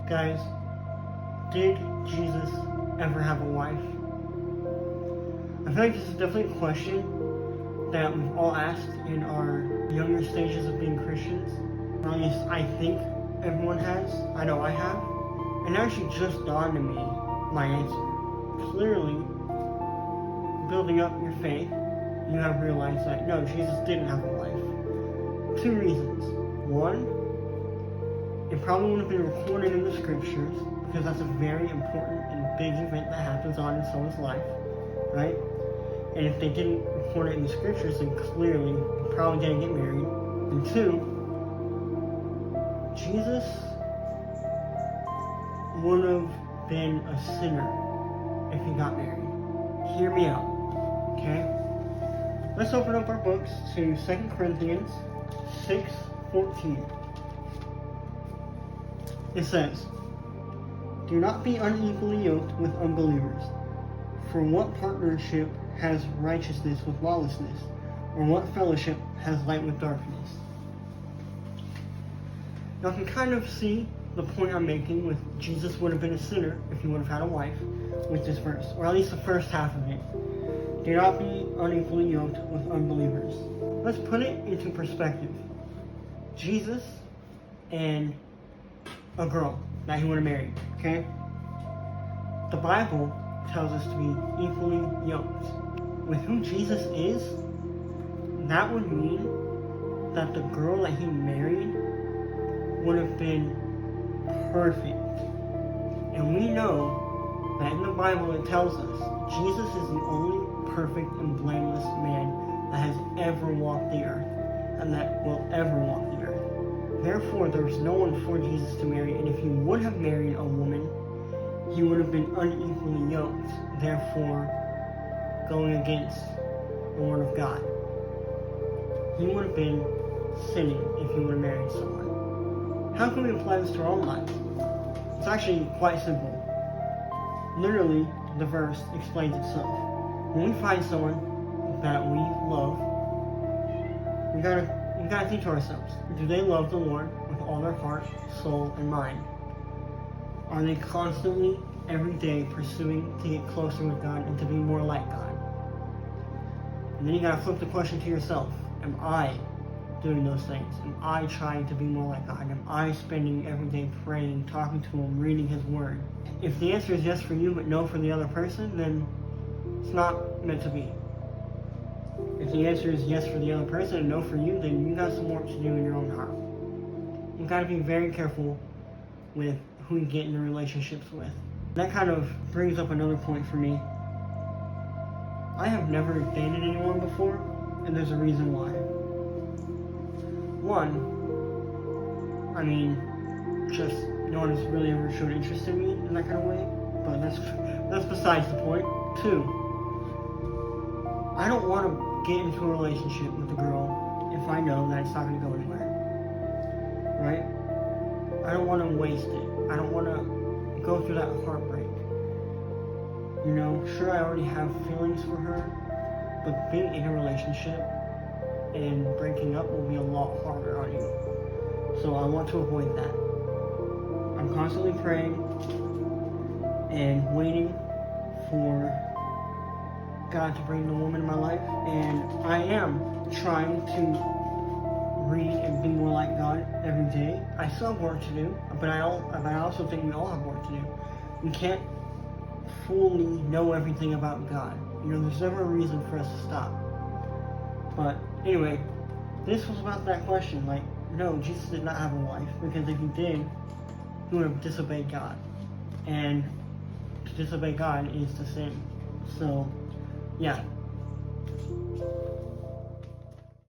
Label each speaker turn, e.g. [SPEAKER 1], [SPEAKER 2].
[SPEAKER 1] Guys, did Jesus ever have a wife? I feel like this is definitely a question that we've all asked in our younger stages of being Christians. Or at least I think everyone has. I know I have. And it actually just dawned on me my answer. Clearly, building up your faith, you have realized that no, Jesus didn't have a wife. Two reasons. One, it probably would have been recorded in the scriptures because that's a very important and big event that happens on in someone's life, right? And if they didn't record it in the scriptures, then clearly they probably didn't get married. And two, Jesus would have been a sinner if he got married. Hear me out, okay? Let's open up our books to 2 Corinthians 6:14. It says, "Do not be unequally yoked with unbelievers. For what partnership has righteousness with lawlessness? Or what fellowship has light with darkness?" Now you can kind of see the point I'm making with Jesus would have been a sinner if he would have had a wife with this verse, or at least the first half of it. Do not be unequally yoked with unbelievers. Let's put it into perspective. Jesus and a girl that he would have married, okay? The Bible tells us to be equally yoked. With who Jesus is, that would mean that the girl that he married would have been perfect. And we know that in the Bible it tells us Jesus is the only perfect and blameless man that has ever walked the earth and that will ever walk the earth. Therefore, there's no one for Jesus to marry, and if he would have married a woman, he would have been unequally yoked, therefore going against the word of God. He would have been sinning if he would have married someone. How can we apply this to our own lives? It's actually quite simple. Literally, the verse explains itself. When we find someone that we love, we gotta think to ourselves, do they love the Lord with all their heart, soul, and mind? Are they constantly, every day, pursuing to get closer with God and to be more like God? And then you gotta flip the question to yourself. Am I doing those things? Am I trying to be more like God? Am I spending every day praying, talking to Him, reading His Word? If the answer is yes for you but no for the other person, then it's not meant to be. If the answer is yes for the other person and no for you, then you got some work to do in your own heart. You gotta be very careful with who you get into relationships with. That kind of brings up another point for me. I have never dated anyone before, and there's a reason why. One, I mean, just no one has really ever showed interest in me in that kind of way, but that's besides the point. Two, I don't want to get into a relationship with a girl if I know that it's not going to go anywhere, right? I don't want to waste it. I don't want to go through that heartbreak. You know, sure, I already have feelings for her, but being in a relationship and breaking up will be a lot harder on you. So I want to avoid that. I'm constantly praying and waiting for God to bring the woman in my life, and I am trying to read and be more like God every day. I still have work to do, but I also think we all have work to do. We can't fully know everything about God. You know, there's never a reason for us to stop. But anyway, this was about that question. Like, no, Jesus did not have a wife, because if he did, he would have disobeyed God. And to disobey God is to sin. So, yeah.